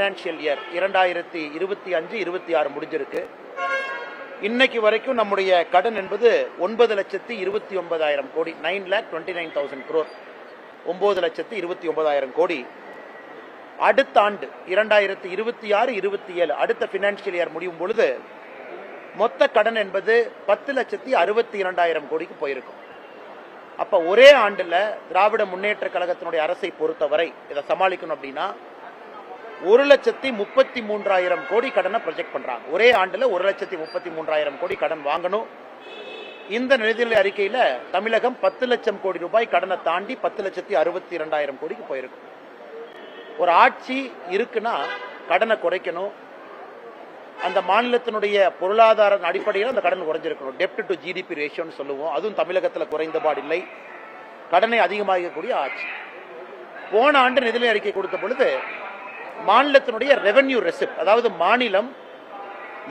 Financial year 2025-26 முடிஞ்சிருக்கு. இன்னைக்கு வரைக்கும் நம்முடைய கடன் என்பது 9,29,000 கோடி, 9,29,000 crore, 9,29,000 கோடி. அடுத்த ஆண்டு 2026-27 அடுத்த ஃபினான்ஷியல் இயர் முடியும் பொழுது மொத்த கடன் என்பது 10,62,200 கோடிக்கு போயிருக்கும். அப்ப ஒரே ஆண்டுல திராவிட முன்னேற்ற கழகத்தினுடைய அரசை பொறுத்தவரை இதை சமாளிக்கணும் அப்படின்னா 1,33,000 கோடி கடனை ப்ரொஜெக்ட் பண்றாங்க. ஒரே ஆண்டுல 1,33,000 கோடி கடன் வாங்கணும். இந்த நிதிநிலை அறிக்கையில தமிழகம் 10 லட்சம் கோடி ரூபாய் கடனை தாண்டி 10,62,200 கோடிக்கு போயிருக்கும். ஒரு ஆட்சி இருக்குன்னா கடனை குறைக்கணும். அந்த மாநிலத்தினுடைய பொருளாதார அடிப்படையில் அந்த கடன் குறைஞ்சிருக்கணும். டெப்ட் டு ஜிடிபி ரேஷியோன்னு சொல்லுவோம். அதுவும் தமிழகத்தில் குறைந்தபாடு இல்லை. கடனை அதிகமாகக்கூடிய ஆட்சி. போன ஆண்டு நிதிநிலை அறிக்கை கொடுத்த பொழுது மாநிலத்தினுடைய ரெவென்யூ ரெசிப்ட், அதாவது மாநிலம்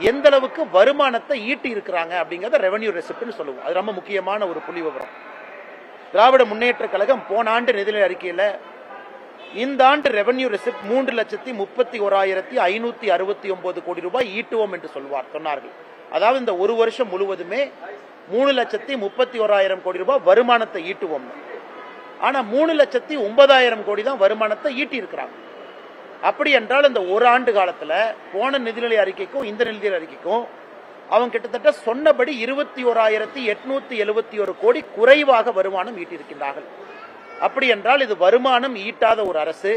எந்த அளவுக்கு வருமானத்தை ஈட்டி இருக்கிறாங்க அப்படிங்கறத ரெவென்யூ ரெசிப்ட்னு சொல்லுவோம். அது ரொம்ப முக்கியமான ஒரு புள்ளி விவரம். திராவிட முன்னேற்ற கழகம் போன ஆண்டு நிதிநிலை அறிக்கையில இந்த ஆண்டு ரெவென்யூ ரெசிப்ட் 3,31,569 கோடி ரூபாய் ஈட்டுவோம் என்று சொன்னார்கள். அதாவது இந்த ஒரு வருஷம் முழுவதுமே 3,31,000 கோடி ரூபாய் வருமானத்தை ஈட்டுவோம். ஆனா 3,09,000 கோடி தான் வருமானத்தை ஈட்டி இருக்கிறாங்க. அப்படி என்றால் இந்த ஒரு ஆண்டு காலத்துல போன நிதிநிலை அறிக்கைக்கும் இந்த நிதிநிலை அறிக்கைக்கும் அவங்க கிட்டத்தட்ட சொன்னபடி 21,871 கோடி குறைவாக வருமானம் ஈட்டியிருக்கின்றார்கள். அப்படி என்றால் இது வருமானம் ஈட்டாத ஒரு அரசு,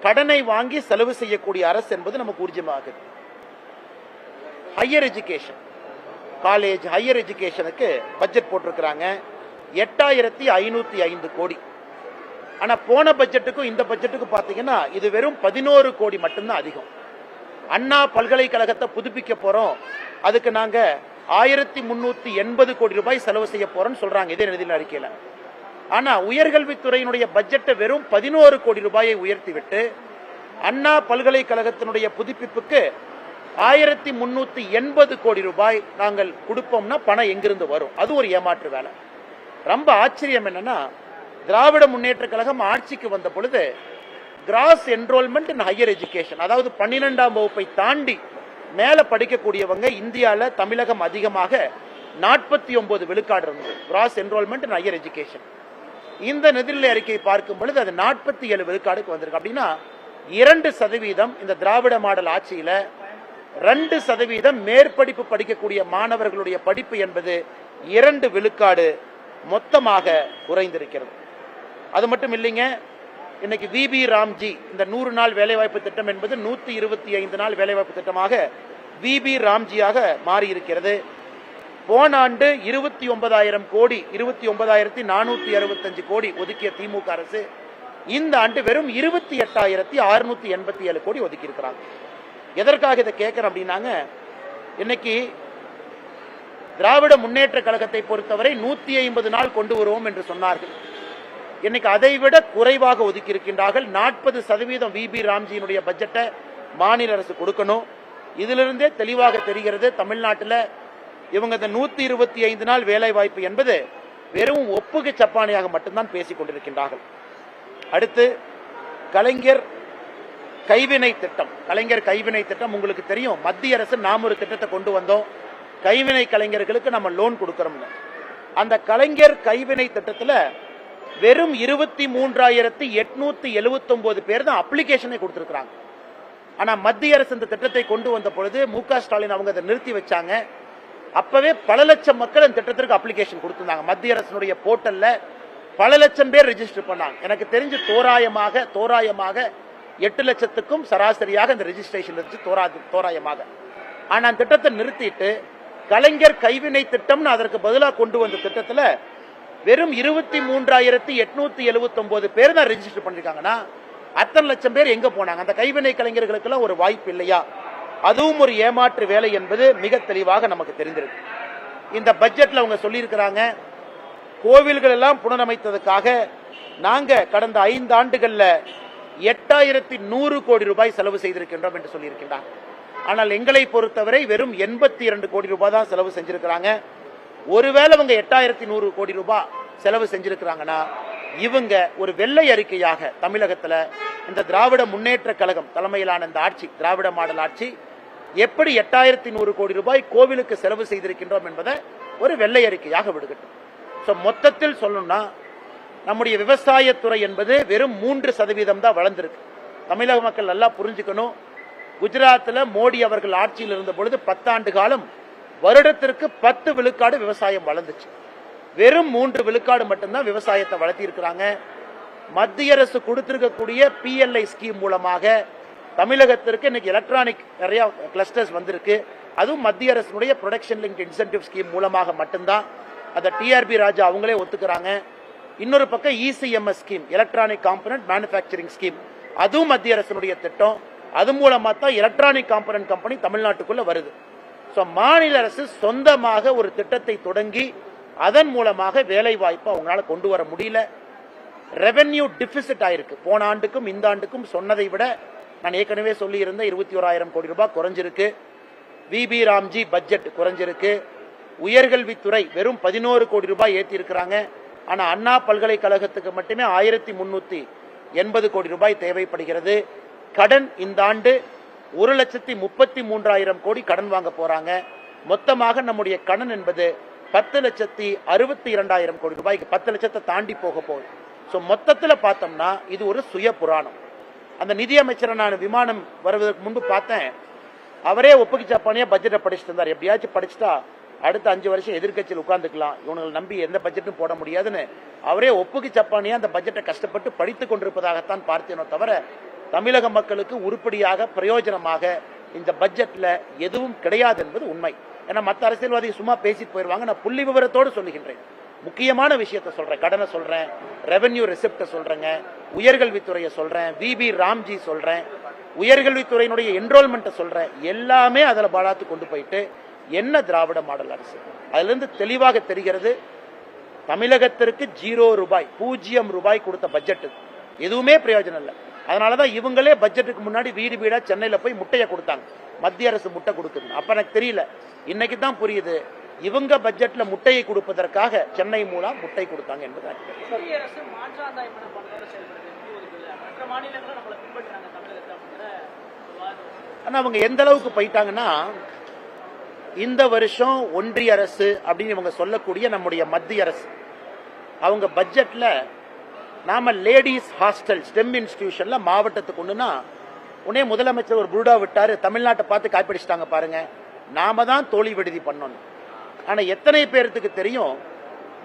கடனை வாங்கி செலவு செய்யக்கூடிய அரசு என்பது நமக்கு ஊர்ஜிதமாகுது. ஹையர் எஜுகேஷன், காலேஜ் ஹையர் எஜுகேஷனுக்கு பட்ஜெட் போட்டிருக்கிறாங்க 8,505 கோடி. ஆனா போன பட்ஜெட்டுக்கும் இந்த பட்ஜெட்டுக்கும் பாத்தீங்கன்னா இது வெறும் 11 கோடி மட்டும்தான் அதிகம். அண்ணா பல்கலைக்கழகத்தை புதுப்பிக்க போறோம், அதுக்கு நாங்க 1,380 கோடி ரூபாய் செலவு செய்ய போறோம்னு சொல்றாங்க இதே நிதிநிலை அறிக்கையில. ஆனா உயர்கல்வித்துறையினுடைய பட்ஜெட்டை வெறும் 11 கோடி ரூபாயை உயர்த்திவிட்டு அண்ணா பல்கலைக்கழகத்தினுடைய புதுப்பிப்புக்கு 1,380 கோடி ரூபாய் நாங்கள் கொடுப்போம்னா பணம் எங்கிருந்து வரும்? அது ஒரு ஏமாற்று வேலை. ரொம்ப ஆச்சரியம் என்னன்னா, திராவிட முன்னேற்ற கழகம் ஆட்சிக்கு வந்த பொழுது cross enrolment in higher education, அதாவது 12ஆம் வகுப்பை தாண்டி மேல படிக்கக்கூடியவங்க இந்தியாவில் தமிழகம் அதிகமாக 49 விழுக்காடு இருந்தது cross enrolment in higher education. இந்த நிதிநிலை அறிக்கை பார்க்கும் பொழுது அது 47 விழுக்காடுக்கு வந்திருக்கு. அப்படின்னா 2% இந்த திராவிட மாடல் ஆட்சியில 2% மேற்படிப்பு படிக்கக்கூடிய மாணவர்களுடைய படிப்பு என்பது 2 விழுக்காடு மொத்தமாக குறைந்திருக்கிறது. அது மட்டும் இல்லைங்க, இன்னைக்கு விபி ராம்ஜி இந்த 100 நாள் வேலைவாய்ப்பு திட்டம் என்பது 125 நாள் வேலைவாய்ப்பு திட்டமாக விபி ராம்ஜியாக மாறி இருக்கிறது. போன ஆண்டு 29,000 கோடி 29,465 கோடி ஒதுக்கிய திமுக அரசு இந்த ஆண்டு வெறும் 28,687 கோடி ஒதுக்கி இருக்கிறாங்க. எதற்காக இதை கேட்கிறேன் அப்படின்னாங்க, இன்னைக்கு திராவிட முன்னேற்ற கழகத்தை பொறுத்தவரை 150 நாள் கொண்டு வருவோம் என்று சொன்னார்கள். இன்னைக்கு அதைவிட குறைவாக ஒதுக்கி இருக்கின்றார்கள். 40% விபி ராம்ஜியினுடைய பட்ஜெட்டை மாநில அரசு கொடுக்கணும். இதிலிருந்தே தெளிவாக தெரிகிறது தமிழ்நாட்டில் இவங்க இந்த 125 நாள் வேலை வாய்ப்பு என்பது வெறும் ஒப்புகை சப்பானியாக மட்டும்தான் பேசிக் கொண்டிருக்கின்றார்கள். அடுத்து கலைஞர் கைவினை திட்டம். கலைஞர் கைவினை திட்டம் உங்களுக்கு தெரியும், மத்திய அரசு நாம் ஒரு திட்டத்தை கொண்டு வந்தோம், கைவினை கலைஞர்களுக்கு நம்ம லோன் கொடுக்கிறோம். அந்த கலைஞர் கைவினை திட்டத்தில் வெறும் 23,879 பேர் தான் அப்ளிகேஷனை கொடுத்திருக்கிறாங்க. ஆனா மத்திய அரசு இந்த திட்டத்தை கொண்டு வந்த பொழுது மு.க. ஸ்டாலின் அவங்க அதை நிறுத்தி வச்சாங்க. அப்பவே பல லட்சம் மக்கள் இந்த திட்டத்திற்கு அப்ளிகேஷன் கொடுத்திருந்தாங்க. மத்திய அரசினுடைய போர்ட்டல்ல பல லட்சம் பேர் ரெஜிஸ்டர் பண்ணாங்க. எனக்கு தெரிஞ்சு தோராயமாக 8 லட்சத்துக்கும் சராசரியாக இந்த ரெஜிஸ்ட்ரேஷன் இருந்துச்சு தோராயமாக. ஆனா அந்த திட்டத்தை நிறுத்திட்டு கலைஞர் கைவினை திட்டம்னு அதற்கு பதிலாக கொண்டு வந்த திட்டத்துல வெறும் 23,879 பேர் தான் ரெஜிஸ்டர் பண்ணிருக்காங்கன்னா அத்தனை லட்சம் பேர் எங்க போனாங்க? அந்த கைவினை கலைஞர்களுக்கு எல்லாம் ஒரு வாய்ப்பு இல்லையா? அதுவும் ஒரு ஏமாற்று வேலை என்பது மிக தெளிவாக நமக்கு தெரிந்திருக்கு. இந்த பட்ஜெட்ல அவங்க சொல்லி இருக்கிறாங்க, கோவில்கள் எல்லாம் புனரமைத்ததுக்காக நாங்க கடந்த 5 ஆண்டுகள்ல 8,100 கோடி ரூபாய் செலவு செய்திருக்கின்றோம் என்று சொல்லியிருக்கின்றார். ஆனால் எங்களை பொறுத்தவரை வெறும் 82 கோடி ரூபாய் தான் செலவு செஞ்சிருக்கிறாங்க. ஒருவேளை அவங்க 8,100 கோடி ரூபாய் செலவு செஞ்சிருக்கிறாங்கன்னா இவங்க ஒரு வெள்ளை அறிக்கையாக தமிழகத்தில் இந்த திராவிட முன்னேற்ற கழகம் தலைமையிலான இந்த ஆட்சி, திராவிட மாடல் ஆட்சி எப்படி 8100 கோடி ரூபாய் கோவிலுக்கு செலவு செய்திருக்கின்றோம் என்பதை ஒரு வெள்ளை அறிக்கையாக விடுகட்டும். மொத்தத்தில் சொல்லணும்னா நம்முடைய விவசாயத்துறை என்பது வெறும் 3% தான் வளர்ந்திருக்கு. தமிழக மக்கள் நல்லா புரிஞ்சுக்கணும். குஜராத்தில் மோடி அவர்கள் ஆட்சியில் இருந்த பொழுது 10 ஆண்டு காலம் வருடத்திற்கு 10 விழுக்காடு விவசாயம் வளர்ந்துச்சு. வெறும் 3 விழுக்காடு மட்டும்தான் விவசாயத்தை வளர்த்தி இருக்கிறாங்க. மத்திய அரசு கொடுத்திருக்கக்கூடிய PLI ஸ்கீம் மூலமாக தமிழகத்திற்கு இன்னைக்கு எலக்ட்ரானிக் நிறைய கிளஸ்டர்ஸ் வந்திருக்கு. அதுவும் மத்திய அரசுடைய ப்ரொடக்ஷன் லிங்க் இன்சென்டிவ் ஸ்கீம் மூலமாக மட்டும்தான். அதை TRB ராஜா அவங்களே ஒத்துக்கிறாங்க. இன்னொரு பக்கம் ECMS scheme, electronic component manufacturing scheme, அதுவும் மத்திய அரசுடைய திட்டம். அது மூலமா தான் எலக்ட்ரானிக் காம்பனன்ட் கம்பெனி தமிழ்நாட்டுக்குள்ள வருது. மாநில அரசு சொந்தமாக ஒரு திட்டத்தை தொடங்கி அதன் மூலமாக வேலை வாய்ப்பு அவங்களால கொண்டு வர முடியல. ரெவென்யூ டிபிசிட் ஆயிருக்கு. போன ஆண்டுக்கும் இந்த ஆண்டுக்கும் சொன்னதை விட நான் ஏற்கனவே சொல்லி இருந்த 21,000 கோடி ரூபாய் குறைஞ்சிருக்கு. VB ராம்ஜி பட்ஜெட் குறைஞ்சிருக்கு. உயர்கல்வித்துறை வெறும் 11 கோடி ரூபாய் ஏற்றி இருக்கிறாங்க. ஆனா அண்ணா பல்கலைக்கழகத்துக்கு மட்டுமே 1380 கோடி ரூபாய் தேவைப்படுகிறது. கடன் இந்த ஆண்டு 1,33,000 கோடி கடன் வாங்க போறாங்க. மொத்தமாக நம்முடைய கடன் என்பது 10,62,000 கோடி ரூபாய்க்கு 10 லட்சத்தை தாண்டி போக போகுது. மொத்தத்தில் பார்த்தோம்னா இது ஒரு சுய புராணம். அந்த நிதியமைச்சரை நான் விமானம் வருவதற்கு முன்பு பார்த்தேன். அவரே ஒப்புக்கு சப்பானியா பட்ஜெட்டை படிச்சுட்டு இருந்தார். எப்படியாச்சும் படிச்சுட்டா அடுத்த 5 வருஷம் எதிர்கட்சியில் உட்கார்ந்துக்கலாம், இவங்களை நம்பி எந்த பட்ஜெட்டும் போட முடியாதுன்னு அவரே ஒப்புக்கு சப்பானியா அந்த பட்ஜெட்டை கஷ்டப்பட்டு படித்துக் கொண்டிருப்பதாகத்தான் பார்த்தேனோ தவிர தமிழக மக்களுக்கு உருப்படியாக பிரயோஜனமாக இந்த பட்ஜெட்ல எதுவும் கிடையாது என்பது உண்மை. ஏன்னா மற்ற அரசியல்வாதி சும்மா பேசிட்டு போயிருவாங்க. நான் புள்ளி விவரத்தோடு சொல்லுகின்றேன். முக்கியமான விஷயத்தை சொல்றேன். கடனை சொல்றேன், ரெவென்யூ ரெசிப்ட சொல்றேங்க, உயர்கல்வித்துறையை சொல்றேன், VB ராம்ஜி சொல்றேன், உயர்கல்வித்துறையினுடைய என்ரோல்மெண்ட்டை சொல்றேன். எல்லாமே அதில் பாலாத்து கொண்டு போயிட்டு என்ன திராவிட மாடல் அரசு? அதுல இருந்து தெளிவாக தெரிகிறது தமிழகத்திற்கு 0 ரூபாய், 0 ரூபாய் கொடுத்த பட்ஜெட் எதுவுமே பிரயோஜனம் இல்லை. அதனாலதான் இவங்களே பட்ஜெட்டுக்கு முன்னாடி வீடு வீடா சென்னையில போய் முட்டையை கொடுத்தாங்க. மத்திய அரசு முட்டை கொடுக்குது. அப்ப எனக்கு தெரியல, இன்னைக்கு தான் புரியுது இவங்க பட்ஜெட்ல முட்டையை கொடுப்பதற்காக சென்னை மூலம் முட்டை கொடுத்தாங்க என்பது. ஆனா அவங்க எந்த அளவுக்கு போயிட்டாங்கன்னா, இந்த வருஷம் ஒன்றிய அரசு அப்படின்னு இவங்க சொல்லக்கூடிய நம்முடைய மத்திய அரசு அவங்க பட்ஜெட்ல நாம லேடிஸ் ஹாஸ்டல் ஸ்டெம் இன்ஸ்டிடியூஷன்ல மாவட்டத்துக்கு ஒண்ணுனா உடனே முதலமைச்சர் ஒரு புருடா விட்டாரு. தமிழ்நாட்டை பார்த்து காய்ப்பிடிச்சிட்டாங்க பாருங்க, நாம தான் தோழி விடுதி பண்ணணும். ஆனா எத்தனை பேருக்கு தெரியும்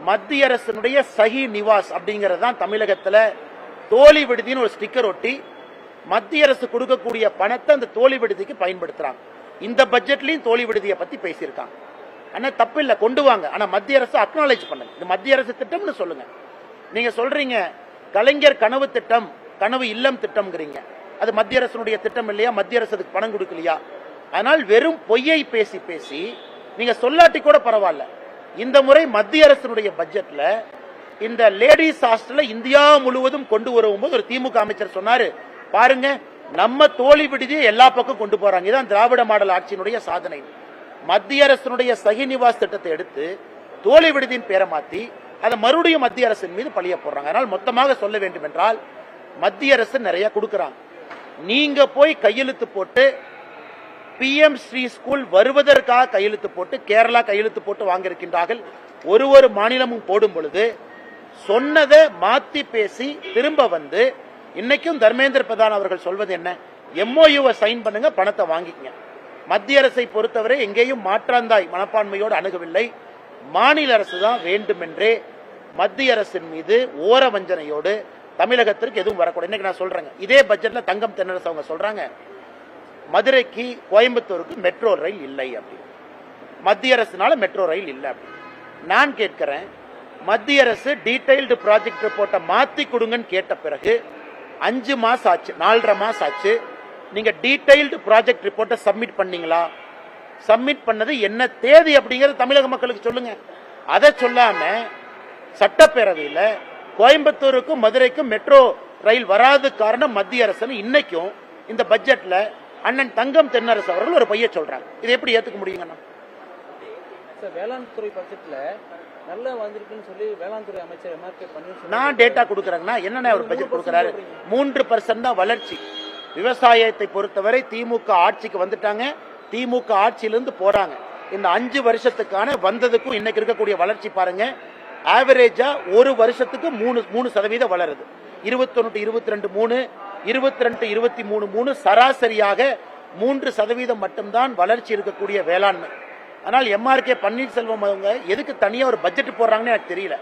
மத்திய அரசினுடைய சஹி நிவாஸ் அப்படிங்கறது தான் தமிழகத்துல தோழி விடுதின்னு ஒரு ஸ்டிக்கர் ஒட்டி மத்திய அரசு கொடுக்கக்கூடிய பணத்தை அந்த தோழி விடுதிக்கு பயன்படுத்துறாங்க. இந்த பட்ஜெட்லயும் தோழி விடுதியை பத்தி பேசியிருக்காங்க. ஆனா தப்பு இல்ல, கொண்டு வாங்க. ஆனா மத்திய அரசு அக்னாலேஜ் பண்ணுங்க, இது மத்திய அரசு திட்டம்னு சொல்லுங்க. நீங்க சொல்றீங்க கலைஞர் கனவு திட்டம், கனவு இல்லம் திட்டம்ங்கிறீங்க. அது மத்திய அரசுடைய திட்டம் இல்லையா? மத்திய அரசுக்கு பணம் கொடுக்கலையா? ஆனால் வெறும் பொய்யை பேசி பேசி நீங்க சொல்லாட்டி கூட பரவாயில்ல. இந்த முறை மத்திய அரசுடைய பட்ஜெட்ல இந்த லேடிஸ் ஹாஸ்டல்ல இந்தியா முழுவதும் கொண்டு வரும்போது ஒரு திமுக அமைச்சர் சொன்னாரு, பாருங்க நம்ம தோழி விடுதியை எல்லா பக்கம் கொண்டு போறாங்க. இதான் திராவிட மாடல் ஆட்சியினுடைய சாதனை. மத்திய அரசுடைய சஹி நிவாஸ் திட்டத்தை எடுத்து தோழி விடுதியின் பேரை மாத்தி அதை மறுபடியும் மத்திய அரசின் மீது பழிய போடுறாங்க. அதனால் மொத்தமாக சொல்ல வேண்டும் என்றால் மத்திய அரசு நிறைய கொடுக்கறாங்க. நீங்க போய் கையெழுத்து போட்டு PM ஸ்ரீ ஸ்கூல் வருவதற்காக கையெழுத்து போட்டு கேரளா கையெழுத்து போட்டு வாங்கியிருக்கின்றார்கள். ஒரு மாநிலமும் போடும் பொழுது சொன்னதை மாத்தி பேசி திரும்ப வந்து இன்னைக்கும் தர்மேந்திர பிரதான் அவர்கள் சொல்வது என்ன? MOU சைன் பண்ணுங்க, பணத்தை வாங்கிக்கங்க. மத்திய அரசை பொறுத்தவரை எங்கேயும் மாற்றாந்தாய் மனப்பான்மையோடு அணுகவில்லை. மாநில அரசு தான் வேண்டுமென்றே மத்திய அரசின் மீது ஓர வஞ்சனையோடு தமிழகத்திற்கு எதுவும் வரக்கூடாது. இன்னைக்கு நான் சொல்றேங்க, இதே பட்ஜெட்ல தங்கம் தென்னரசு அவங்க சொல்றாங்க மதுரைக்கு கோயம்புத்தூருக்கு மெட்ரோ ரயில் இல்லை அப்படின்னு. மத்திய அரசுனால மெட்ரோ ரயில் இல்லை அப்படின்னு. நான் கேட்கிறேன், மத்திய அரசு டீடைல்டு ப்ராஜெக்ட் ரிப்போர்ட்டை மாத்தி கொடுங்கன்னு கேட்ட பிறகு 5 மாசம் ஆச்சு, 4.5 மாசம் ஆச்சு. நீங்க டீடைல்டு ப்ராஜெக்ட் ரிப்போர்ட்டை சப்மிட் பண்ணீங்களா? சப்மிட் பண்ணது என்ன தேதி அப்படிங்கறது தமிழக மக்களுக்கு சொல்லுங்க. அதை சொல்லாம சட்டப்பேரவையில் கோயம்புத்தூருக்கும் மதுரைக்கும் மெட்ரோ ரயில் வராது காரணம் மத்திய அரசு இன்னைக்கும் இந்த பட்ஜெட்ல அண்ணன் தங்கம் தென்னரசு அவர்கள் ஒரு பைய சொல்றாங்க. இதை எப்படி ஏத்துக்க முடியுங்க? வேளாண் துறை பட்ஜெட்ல நல்லா வந்திருக்குன்னு சொல்லி வேளாண் துறை அமைச்சர் எம்ஆர்கே பன்னீர்செல்வம் நான் டேட்டா கொடுக்குறேங்கன்னா என்னென்ன ஒரு பட்ஜெட் கொடுக்குறாரு? 3% தான் வளர்ச்சி. விவசாயத்தை பொறுத்தவரை திமுக ஆட்சிக்கு வந்துட்டாங்க, திமுக ஆட்சியிலிருந்து போறாங்க. இந்த 5 வருஷத்துக்கான வந்ததுக்கும் இன்னைக்கு இருக்கக்கூடிய வளர்ச்சி பாருங்க. ஆவரேஜா ஒரு வருஷத்துக்கு 3% வளருது. 21 22 3, 22 23 3, சராசரியாக 3% மட்டும்தான் வளர்ச்சி இருக்கக்கூடிய வேளாண்மை. ஆனால் எம்ஆர்கே பன்னீர்செல்வம் அவங்க எதுக்கு தனியா ஒரு பட்ஜெட் போடுறாங்கன்னு எனக்கு தெரியல.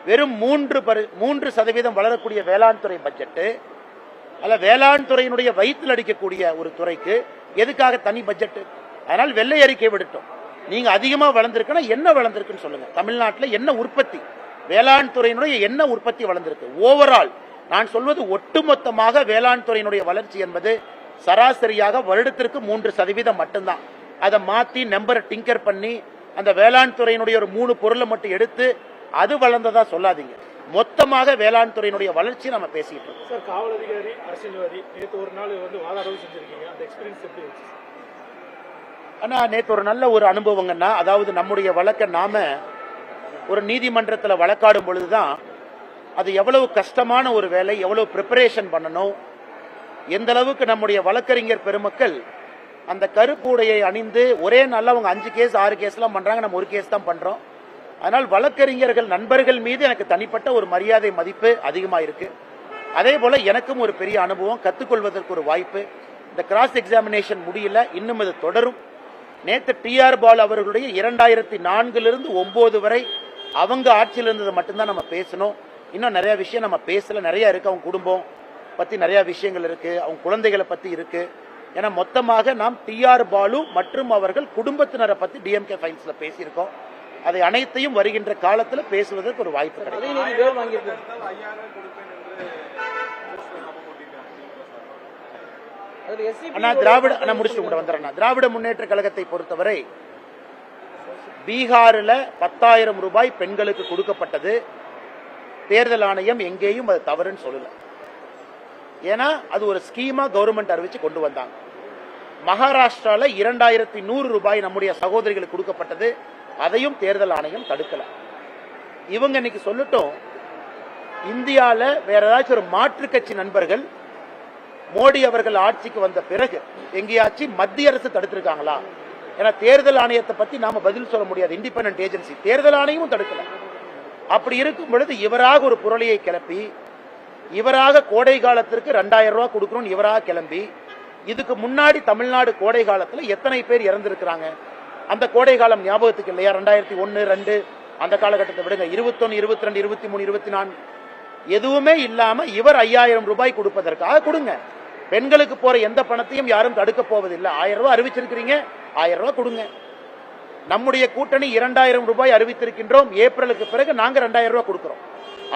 வெறும் 3% வளரக்கூடிய வேளாண் துறை பட்ஜெட், அல்ல வேளாண் துறையினுடைய வயிற்றில் அடிக்கக்கூடிய ஒரு துறைக்கு எதுக்காக தனி பட்ஜெட்? அதனால் வெள்ளை அறிக்கை விடட்டும். நீங்க அதிகமா வளர்ந்துருக்குன்னா என்ன வளர்ந்துருக்குன்னு சொல்லுங்க. தமிழ்நாட்டில் என்ன உற்பத்தி, வேளாண் துறையினுடைய என்ன உற்பத்தி வளர்ந்திருக்கு? ஓவரால் நான் சொல்வது ஒட்டுமொத்தமாக வேளாண் துறையினுடைய வளர்ச்சி என்பது சராசரியாக வருடத்திற்கு 3% மட்டும்தான். அதை மாத்தி நம்பரை டிங்கர் பண்ணி அந்த வேளாண் துறையினுடைய ஒரு 3 பொருளை மட்டும் எடுத்து அது வளர்ந்ததா சொல்லாதீங்க. மொத்தமாக வேளாண் துறையினுடைய வளர்ச்சி நம்ம பேசிட்டு இருக்கோம். சார், காவல் அதிகாரி, அரசியல்வாதி, நேற்று ஒரு நாள் வாதாடவு செஞ்சிருக்கீங்க. அந்த எக்ஸ்பீரியன்ஸ் எப்படி இருந்துச்சு? ஆனா நேற்று ஒரு நல்ல ஒரு அனுபவங்கன்னா, அதாவது நம்முடைய வழக்கை நாம ஒரு நீதிமன்றத்தில் வழக்காடும் பொழுதுதான் அது எவ்வளவு கஷ்டமான ஒரு வேலை, எவ்வளவு ப்ரிப்பரேஷன் பண்ணணும், எந்த அளவுக்கு நம்முடைய வழக்கறிஞர் பெருமக்கள் அந்த கருப்பு உடையை அணிந்து ஒரே நாளில் அவங்க 5 கேஸ் 6 கேஸ்லாம் பண்றாங்க, நம்ம ஒரு கேஸ் தான் பண்றோம். அதனால் வழக்கறிஞர்கள் நண்பர்கள் மீது எனக்கு தனிப்பட்ட ஒரு மரியாதை மதிப்பு அதிகமாக இருக்கு. அதே போல எனக்கும் ஒரு பெரிய அனுபவம், கத்துக்கொள்வதற்கு ஒரு வாய்ப்பு. இந்த கிராஸ் எக்ஸாமினேஷன் முடியல, இன்னும் இது தொடரும். நேற்று டிஆர் பால் அவர்களுடைய 2004 9 வரை அவங்க ஆட்சியில் இருந்ததை மட்டும்தான் நம்ம பேசணும். இன்னும் நிறைய விஷயம் நம்ம பேசல, நிறைய இருக்கு. அவங்க குடும்பம் பத்தி நிறைய விஷயங்கள் இருக்கு, அவங்க குழந்தைகளை பத்தி இருக்கு. ஏன்னா மொத்தமாக நாம் டிஆர் பாலு மற்றும் அவர்கள் குடும்பத்தினரை பத்தி டிஎம்கே ஃபைல்ஸ்ல பேசியிருக்கோம். அதை அனைத்தையும் வருகின்ற காலத்தில் பேசுவதற்கு ஒரு வாய்ப்பு கிடைக்கும். திராவிட முன்னேற்ற கழகத்தை பொறுத்தவரை பீகாரில் 10,000 ரூபாய் பெண்களுக்கு கொடுக்கப்பட்டது. தேர்தல் ஆணையம் எங்கேயும் அது தவறுன்னு சொல்லல. ஏன்னா அது ஒரு ஸ்கீமா கவர்மெண்ட் அறிவிச்சு கொண்டு வந்தாங்க. மகாராஷ்டிரால 2100 ரூபாய் நம்முடைய சகோதரிகளுக்கு கொடுக்கப்பட்டது, அதையும் தேர்தல் ஆணையம் தடுக்கல. இவங்க இன்னைக்கு சொல்லட்டும், இந்தியால வேற ஏதாச்சும் ஒரு மாற்று கட்சி நண்பர்கள் மோடி அவர்கள் ஆட்சிக்கு வந்த பிறகு எங்கேயாச்சும் மத்திய அரசு தடுத்திருக்காங்களா? ஏன்னா தேர்தல் ஆணையத்தை பத்தி நாம பதில் சொல்ல முடியாது, இண்டிபெண்டன்ட் ஏஜென்சி. தேர்தல் ஆணையமும் தடுக்கல. அப்படி இருக்கும் பொழுது இவராக ஒரு புரளியை கிளப்பி, இவராக கோடை காலத்திற்கு 2000 ரூபாய் கொடுக்கணும் இவராக கிளம்பி, இதுக்கு முன்னாடி தமிழ்நாடு கோடை காலத்துல எத்தனை பேர் இறந்திருக்கிறாங்க? அந்த கோடை காலம் ஞாபகத்துக்கு இல்லையா? 2001 2 அந்த காலகட்டத்தை விடுங்க. 21 22 23 24 எதுவுமே இல்லாம இவர் 5000 ரூபாய் கொடுப்பதற்காக கொடுங்க. பெண்களுக்கு போற எந்த பணத்தையும் யாரும் தடுக்க போவதில்லை. 1000 ரூபாய் அறிவிச்சிருக்கிறீங்க, 1000 ரூபாய் கொடுங்க. நம்முடைய கூட்டணி 2000 ரூபாய் அறிவித்திருக்கின்றோம். ஏப்ரலுக்கு பிறகு நாங்க 2000 ரூபாய் கொடுக்கிறோம்.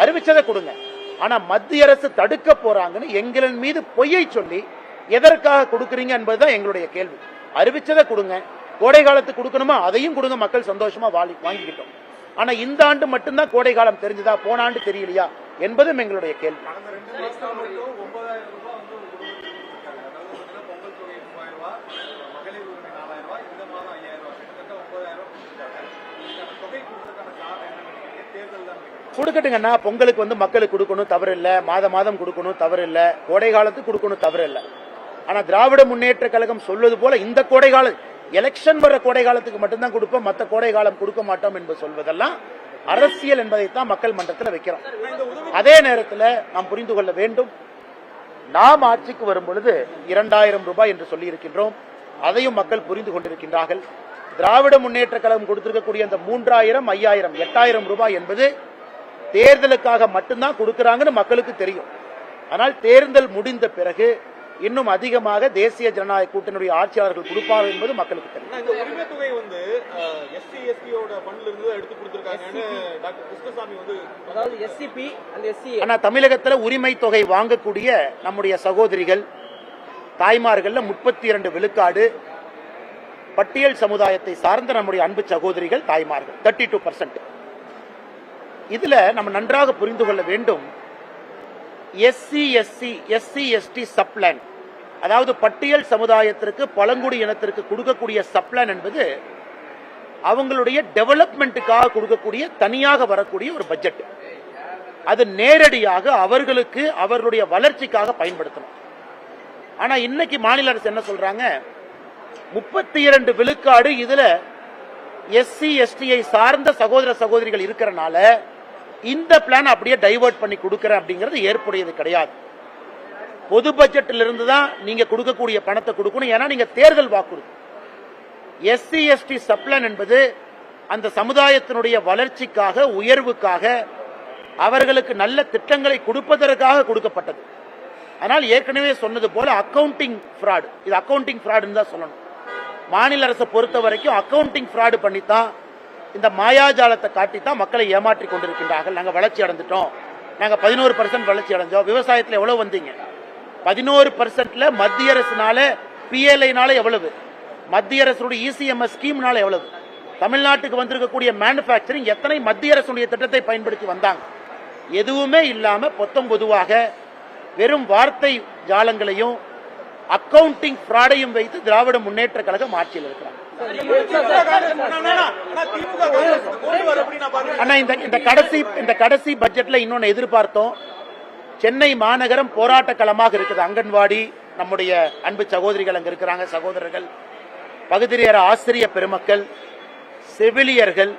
அறிவிச்சதை கொடுங்க. ஆனா மத்திய அரசு தடுக்க போறாங்கன்னு எங்களின் மீது பொய்யை சொல்லி எதற்காக கொடுக்குறீங்க என்பதுதான் எங்களுடைய கேள்வி. அறிவிச்சதை கொடுங்க. கோடை காலத்துக்கு கொடுக்கணுமா அதையும் கொடுங்க, மக்கள் சந்தோஷமா வாங்கிக்கிட்டோம். ஆனா இந்த ஆண்டு மட்டும்தான் கோடை காலம் தெரிஞ்சதா, போன ஆண்டு தெரியலையா என்பதும் எங்களுடைய கேள்வி. கொடுக்கட்டுங்கண்ணா, பொங்கலுக்கு மக்களுக்கு கொடுக்கணும் தவறு இல்லை, மாதம் கொடுக்கணும் தவறு இல்லை, கோடை காலத்துக்கு கொடுக்கணும் தவறு இல்லை. ஆனா திராவிட முன்னேற்ற கழகம் சொல்வது போல இந்த கோடை காலம் எலெக்ஷன் வர கோடை காலத்துக்கு மட்டும்தான் கொடுப்போம், மற்ற கோடை காலம் கொடுக்க மாட்டோம் என்று சொல்வதெல்லாம் அரசியல் என்பதைத்தான் மக்கள் மன்றத்தில் வைக்கிறோம். அதே நேரத்தில் நாம் புரிந்து கொள்ள வேண்டும், நாம் ஆட்சிக்கு வரும் பொழுது 2000 ரூபாய் என்று சொல்லி இருக்கின்றோம். அதையும் மக்கள் புரிந்து கொண்டிருக்கின்றார்கள். திராவிட முன்னேற்ற கழகம் கொடுத்திருக்கக்கூடிய அந்த 3000 5000 8000 ரூபாய் என்பது தேர்தலுக்காக மட்டும்தான் கொடுக்கிறாங்கன்னு மக்களுக்கு தெரியும். ஆனால் தேர்தல் முடிந்த பிறகு இன்னும் அதிகமாக தேசிய ஜனநாயக கூட்டணியுடைய ஆட்சியாளர்கள் கொடுப்பார்கள் என்பது மக்களுக்கு தெரியும். இந்த உரிமை தொகை SC ST-யோட ஃபண்ட்ல இருந்து எடுத்து கொடுத்திருக்காங்கன்னு டாக்டர் கிருஷ்ணசாமி அதாவது SCP and SC. ஆனா தமிழகத்துல உரிமை தொகை வாங்கக்கூடிய நம்முடைய சகோதரிகள் தாய்மார்கள் 32 விழுக்காடு பட்டியல் சமுதாயத்தை சார்ந்த நம்முடைய அன்பு சகோதரிகள் தாய்மார்கள் 32%. இதுல நம்ம நன்றாக புரிந்து கொள்ள வேண்டும், SC ST சப்ளான், அதாவது பட்டியல் சமுதாயத்திற்கு பழங்குடி இனத்திற்கு கொடுக்கக்கூடிய சப்ளான் என்பது அவங்களுடைய டெவலப்மெண்ட்டுக்காக கொடுக்கக்கூடிய தனியாக வரக்கூடிய ஒரு பட்ஜெட். அது நேரடியாக அவர்களுக்கு அவர்களுடைய வளர்ச்சிக்காக பயன்படுத்தணும். ஆனா இன்னைக்கு மாநில அரசு என்ன சொல்றாங்க, 32 விழுக்காடு இதுல எஸ்சி எஸ்டியை சார்ந்த சகோதர சகோதரிகள் இருக்கிறனால இந்த பிளான் அப்படியே டைவர்ட் பண்ணி கொடுக்கறேன் அப்படிங்கிறது ஏற்புடையது கிடையாது. பொது பட்ஜெட்டில் இருந்து தான் நீங்க கொடுக்கக்கூடிய பணத்தை கொடுக்கணும். ஏன்னா நீங்க தேர்தல் வாக்குறுதி. எஸ்சி எஸ்டி சப்ளான் என்பது அந்த சமுதாயத்தினுடைய வளர்ச்சிக்காக, உயர்வுக்காக, அவர்களுக்கு நல்ல திட்டங்களை கொடுப்பதற்காக கொடுக்கப்பட்டது. ஆனால் ஏற்கனவே சொன்னது போல அக்கவுண்டிங் ஃப்ராட், இது அக்கவுண்டிங் ஃப்ராடுன்னு தான் சொல்லணும். மாநில அரசை பொறுத்த வரைக்கும் அக்கவுண்டிங் ஃப்ராடு பண்ணித்தான், இந்த மாயாஜாலத்தை காட்டித்தான் மக்களை ஏமாற்றி கொண்டிருக்கின்றார்கள். நாங்கள் வளர்ச்சி அடைந்துட்டோம், நாங்கள் 11% வளர்ச்சி அடைஞ்சோம். விவசாயத்தில் எவ்வளவு வந்தீங்க? 14%ல மத்திய அரசுனால, பிஎல்ஐனால எவ்வளவு, மத்திய அரசுடைய இசிஎம்எஸ் ஸ்கீம்னால எவ்வளவு, தமிழ்நாட்டுக்கு வந்திருக்கக்கூடிய மேனுபேக்சரிங் எத்தனை மத்திய அரசுடைய திட்டத்தை பயன்படுத்தி வந்தாங்க? எதுவுமே இல்லாம பொத்தம் பொதுவாக வெறும் வார்த்தை ஜாலங்களையும் அக்கவுண்டிங் ஃப்ராடையும் வைத்து திராவிட முன்னேற்ற கழகம் ஆட்சியில் இருக்கிறாங்க. ஆனா இந்த கடைசி பட்ஜெட்ல இன்னொன்னு எதிர்பார்த்தோம். சென்னை மாநகரம் போராட்ட களமாக இருக்குது. அங்கன்வாடி, நம்முடைய அன்பு சகோதரிகள் அங்க இருக்கிறாங்க, சகோதரர்கள், பகுதி நேர ஆசிரியர் பெருமக்கள், செவிலியர்கள்,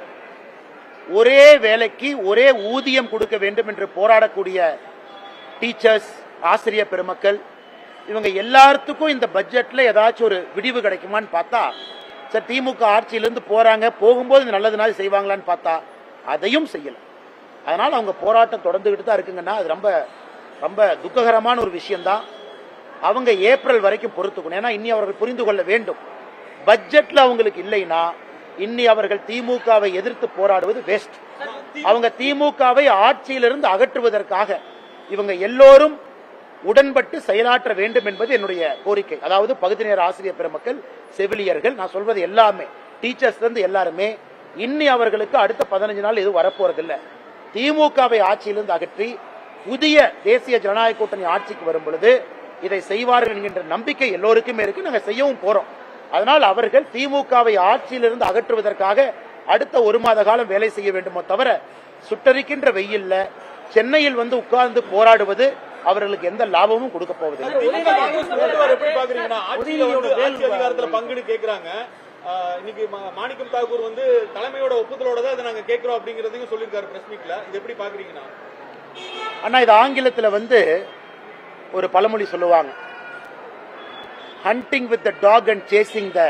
ஒரே வேலைக்கு ஒரே ஊதியம் கொடுக்க வேண்டும் என்று போராடக்கூடிய டீச்சர்ஸ், ஆசிரியர் பெருமக்கள், இவங்க எல்லாத்துக்கும் இந்த பட்ஜெட்ல ஏதாச்சும் ஒரு விடிவு கிடைக்குமான்னு பார்த்தா, சார் திமுக ஆட்சியிலிருந்து போறாங்க, போகும்போது நல்லது நாள் செய்வாங்களான்னு பார்த்தா அதையும் செய்யல. அதனால அவங்க போராட்டம் தொடர்ந்துகிட்டு தான் இருக்குங்கன்னா அது ரொம்ப ரொம்ப துக்ககரமான ஒரு விஷயம்தான். அவங்க ஏப்ரல் வரைக்கும் பொறுத்துக்கணும். ஏன்னா இன்னி அவர்கள் புரிந்து கொள்ள வேண்டும், பட்ஜெட்ல அவங்களுக்கு இல்லைன்னா இன்னி அவர்கள் திமுகவை எதிர்த்து போராடுவது வேஸ்ட். அவங்க திமுகவை ஆட்சியிலிருந்து அகற்றுவதற்காக இவங்க எல்லோரும் உடன்பட்டு செயலாற்ற வேண்டும் என்பது என்னுடைய கோரிக்கை. அதாவது பகுதி நேர ஆசிரியர் பெருமக்கள், செவிலியர்கள், நான் சொல்வது எல்லாமே, டீச்சர்ஸ் இருந்து எல்லாருமே இன்னி அவர்களுக்கு அடுத்த 15 நாள் எதுவும் வரப்போறதில்லை. திமுகவை ஆட்சியிலிருந்து அகற்றி புதிய தேசிய ஜனநாயக கூட்டணி ஆட்சிக்கு வரும் பொழுது இதை செய்வார்கள் என்கின்ற நம்பிக்கை எல்லோருக்குமே இருக்கு. நாங்கள் செய்யவும் போறோம். அதனால் அவர்கள் திமுகவை ஆட்சியிலிருந்து அகற்றுவதற்காக அடுத்த 1 மாத காலம் வேலை செய்ய வேண்டுமோ தவிர சுட்டரிக்கின்ற வெயில்ல சென்னையில் வந்து உட்கார்ந்து போராடுவது அவர்களுக்கு எந்த லாபமும் கொடுக்க போவதில்லை. பங்குன்னு கேட்கிறாங்க. இன்னைக்கு மாணிக்கம் தாக்கூர் வந்து தலைமையோட ஒப்புதலோட தான் இதை நாங்க கேட்கிறோம் அப்படிங்கறதையும் சொல்லியிருக்காரு பிரஸ் மீட்ல. இது எப்படி பாக்குறீங்கன்னா? அண்ணா, இது ஆங்கிலத்துல வந்து ஒரு பழமொழி சொல்லுவாங்க, hunting with the dog and chasing the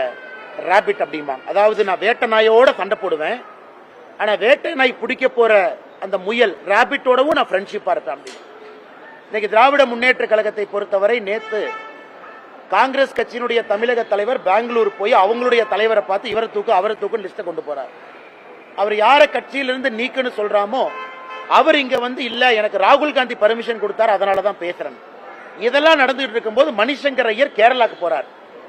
rabbit அப்படிம்பாங்க. அதாவது நான் வேட்டை நாயோட சண்டை போடுவேன், ஆனா வேட்டை நாய் பிடிக்க போற அந்த முயல் ராபிட்டோடவும் நான் ஃப்ரெண்ட்ஷிப்பா இருப்பேன் அப்படின்னு. இன்னைக்கு திராவிட முன்னேற்ற கழகத்தை பொறுத்தவரை நேத்து காங்கிரஸ் கட்சியினுடைய தமிழக தலைவர் பெங்களூர் போய் அவங்களுடைய தலைவரை பார்த்து இவரை தூக்கு அவரை தூக்கு லிஸ்ட கொண்டு போறார். அவர் யார கட்சியிலிருந்து நீக்குன்னு சொல்றாமோ அவர் இங்க வந்து இல்ல, எனக்கு ராகுல் காந்தி பர்மிஷன் கொடுத்தாரு அதனாலதான் பேசுறேன். இதெல்லாம் நடந்துட்டு இருக்கும்போது மணிசங்கர் ஐயர் கேரளாக்கு போறார்.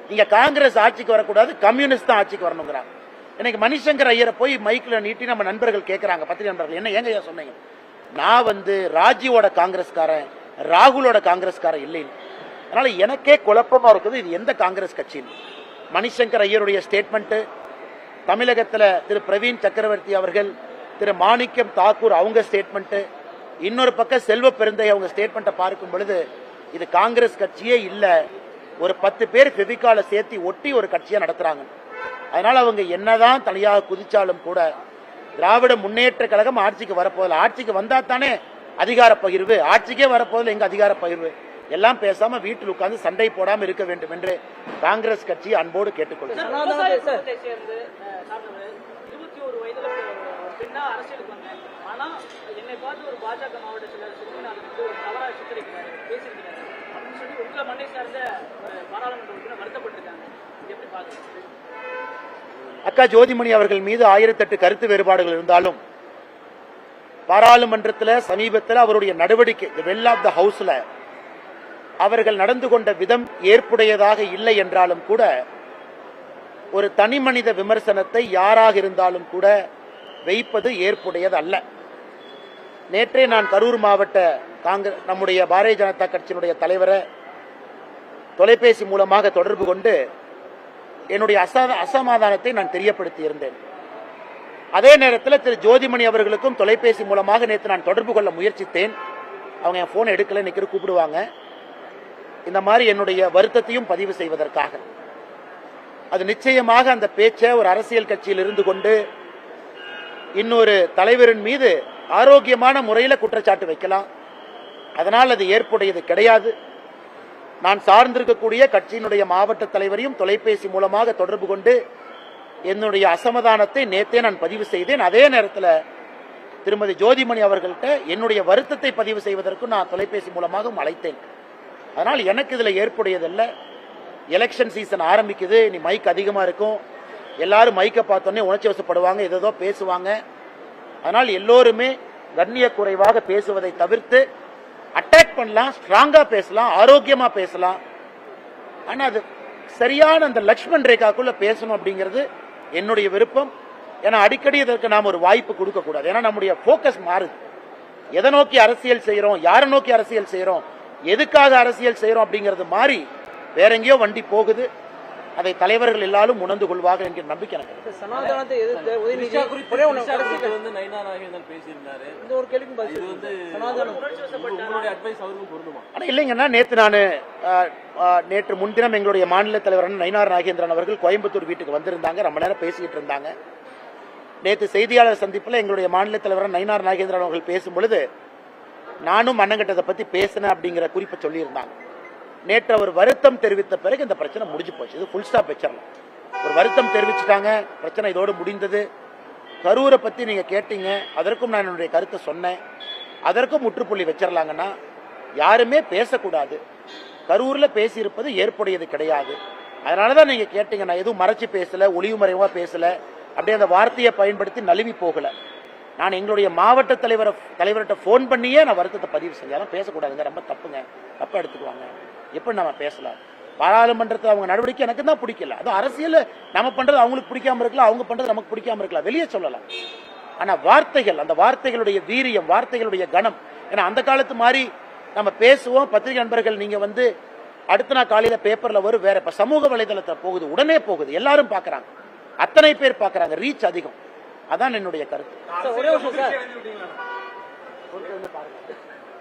நீங்க காங்கிரஸ் ஆட்சிக்கு வரக்கூடாது, கம்யூனிஸ்ட் தான் ஆட்சிக்கு வரணுங்கிறாங்க. எனக்கு மணிசங்கர் ஐயரை போய் மைக்ல நீட்டி நம்ம நண்பர்கள் கேட்கறாங்க, பத்திரிகை நண்பர்கள், என்ன ஏங்க சொன்னீங்க? நான் வந்து ராஜீவோட காங்கிரஸ்காரன், ராகுலோட காங்கிரஸ்காரன் இல்லைன்னு. அதனால எனக்கே குழப்பமா இருக்குது, இது எந்த காங்கிரஸ் கட்சின்னு. மணிசங்கர் ஐயருடைய ஸ்டேட்மெண்ட், தமிழகத்தில் திரு பிரவீன் சக்கரவர்த்தி அவர்கள், திரு மாணிக்கம் தாக்கூர் அவங்க ஸ்டேட்மெண்ட், இன்னொரு பக்கம் செல்வ பெருந்தை அவங்க ஸ்டேட்மெண்ட்டை பார்க்கும் பொழுது இது காங்கிரஸ் கட்சியே இல்ல, ஒரு 10 பேர் ஃபெவிகால சேர்த்து ஒட்டி ஒரு கட்சியா நடத்துறாங்க. அதனால அவங்க என்னதான் தனியாக குதிச்சாலும் கூட திராவிட முன்னேற்ற கழகம் ஆட்சிக்கு வரப்போதில்லை. ஆட்சிக்கு வந்தா தானே அதிகார பகிர்வு, ஆட்சிக்கே வரப்போதில்லை எங்க அதிகார பகிர்வு? எல்லாம் பேசாம வீட்டில் உட்கார்ந்து சண்டை போடாமல் இருக்க வேண்டும் என்று காங்கிரஸ் கட்சி அன்போடு கேட்டுக்கொள்கிறேன். அக்கா ஜோதிமணி அவர்கள் மீது 1008 கருத்து வேறுபாடுகள் இருந்தாலும் பாராளுமன்றத்தில் சமீபத்தில் அவருடைய நடவடிக்கை வெல் ஆஃப் த ஹவுஸ்ல அவர்கள் நடந்து கொண்ட விதம் ஏற்புடையதாக இல்லை என்றாலும் கூட ஒரு தனி மனித விமர்சனத்தை யாராக இருந்தாலும் கூட வைப்பது ஏற்புடையது அல்ல. நேற்றே நான் கரூர் மாவட்ட காங்கிரஸ் நம்முடைய பாரதிய ஜனதா கட்சியினுடைய தலைவரை தொலைபேசி மூலமாக தொடர்பு கொண்டு என்னுடைய அசமாதானத்தை நான் தெரியப்படுத்தி இருந்தேன். அதே நேரத்தில் திரு ஜோதிமணி அவர்களுக்கும் தொலைபேசி மூலமாக நேற்று நான் தொடர்பு கொள்ள முயற்சித்தேன். அவங்க என் போன் எடுக்கல, இன்னைக்கு கூப்பிடுவாங்க. இந்த மாதிரி என்னுடைய வருத்தத்தையும் பதிவு செய்வதற்காக. அது நிச்சயமாக அந்த பேச்சை ஒரு அரசியல் கட்சியில் இருந்து கொண்டு இன்னொரு தலைவரின் மீது ஆரோக்கியமான முறையில் குற்றச்சாட்டு வைக்கலாம். அதனால் அது ஏற்புடையது கிடையாது. நான் சார்ந்திருக்கக்கூடிய கட்சியினுடைய மாவட்ட தலைவரையும் தொலைபேசி மூலமாக தொடர்பு கொண்டு என்னுடைய அசமாதானத்தை நேத்தே நான் பதிவு செய்தேன். அதே நேரத்தில் திருமதி ஜோதிமணி அவர்கள்ட்ட என்னுடைய வருத்தத்தை பதிவு செய்வதற்கு நான் தொலைபேசி மூலமாக அழைத்தேன். அதனால் எனக்கு இதில் ஏற்புடையதல்ல. எலெக்ஷன் சீசன் ஆரம்பிக்குது, நீ மைக் அதிகமாக இருக்கும், எல்லாரும் மைக்கை பார்த்தோன்னே உணர்ச்சி வசப்படுவாங்க, ஏதோ பேசுவாங்க. அதனால் எல்லோருமே கண்ணிய குறைவாக பேசுவதை தவிர்த்து அட்டாக் பண்ணலாம், ஸ்ட்ராங்கா பேசலாம், ஆரோக்கியமா பேசலாம். ஆனா அது சரியான அந்த லக்ஷ்மண் ரேகாக்குள்ள பேசணும் அப்படிங்கிறது என்னுடைய விருப்பம். ஏன்னா அடிக்கடி இதற்கு நாம் ஒரு வாய்ப்பு கொடுக்க கூடாது. ஏன்னா நம்முடைய போக்கஸ் மாறுது. எதை நோக்கி அரசியல் செய்யறோம், யாரை நோக்கி அரசியல் செய்யறோம், எதுக்காக அரசியல் செய்யறோம் அப்படிங்கிறது மாறி வேற எங்கேயோ வண்டி போகுது. அதை தலைவர்கள் எல்லாரும் உணர்ந்து கொள்வார்கள் என்கிற நம்பிக்கை எனக்கு. சனாதனத்தை எதிர்த்து உதயநிதி ஒரே ஒன்று வந்து நயினா நாகேந்திரன் பேசியிருந்தாரு. இந்த ஒரு கேள்விக்கு பதில் இது வந்து சனாதனம் உங்களுடைய அட்வைஸ் அவருக்கும் பொருந்துமா? ஆனா இல்லைங்கன்னா நேற்று முன்தினம் எங்களுடைய மாநில தலைவர் நயினார் நாகேந்திரன் அவர்கள் கோயம்புத்தூர் வீட்டுக்கு வந்திருந்தாங்க. ரொம்ப நேரம் பேசிக்கிட்டு இருந்தாங்க. நேற்று செய்தியாளர் சந்திப்பில் எங்களுடைய மாநில தலைவர் நயினார் நாகேந்திரன் அவர்கள் பேசும் பொழுது நானும் அண்ணங்கிட்டதை பத்தி பேசினேன் அப்படிங்கிற குறிப்பை சொல்லியிருந்தாங்க. நேற்று அவர் வருத்தம் தெரிவித்த பிறகு இந்த பிரச்சனை முடிஞ்சு போச்சு. இது ஃபுல் ஸ்டாப் வச்சிடலாம். ஒரு வருத்தம் தெரிவிச்சுட்டாங்க, பிரச்சனை இதோடு முடிந்தது. கரூரை பத்தி நீங்க கேட்டீங்க, அதற்கும் நான் என்னுடைய கருத்தை சொன்னேன். அதற்கும் முற்றுப்புள்ளி வச்சிடலாங்கன்னா யாருமே பேசக்கூடாது. கரூர்ல பேசியிருப்பது ஏற்புடையது கிடையாது. அதனாலதான் நீங்க கேட்டீங்க. நான் எதுவும் மறைச்சு பேசல, ஒளிவு மறைவா பேசல, அப்படியே அந்த வார்த்தையை பயன்படுத்தி நழுவி போகல. நான் எங்களுடைய மாவட்ட தலைவர்கிட்ட போன் பண்ணியே நான் வருத்தத்தை பதிவு செஞ்சாலும் பேசக்கூடாதுங்க, ரொம்ப தப்புங்க, தப்பா எடுத்துக்குவாங்க, எப்படி நம்ம பேசலாம். பாராளுமன்றத்தில் அவங்க நடவடிக்கை எனக்கு தான் பிடிக்கல. அது அரசியல், நம்ம பண்றது அவங்களுக்கு பிடிக்காம இருக்கலாம், அவங்க பண்றது நமக்கு பிடிக்காம இருக்கலாம், வெளியே சொல்லலாம். ஆனா வார்த்தைகள், அந்த வார்த்தைகளுடைய வீரியம், வார்த்தைகளுடைய கணம். ஏன்னா அந்த காலத்து மாதிரி நம்ம பேசுவோம். பத்திரிகை நண்பர்கள் நீங்க வந்து அடுத்த நாள் காலையில பேப்பர்ல வரும், வேற இப்ப சமூக வலைதளத்தை போகுது, உடனே போகுது, எல்லாரும் பாக்குறாங்க, அத்தனை பேர் பாக்குறாங்க, ரீச் அதிகம். அதான் என்னுடைய கருத்து.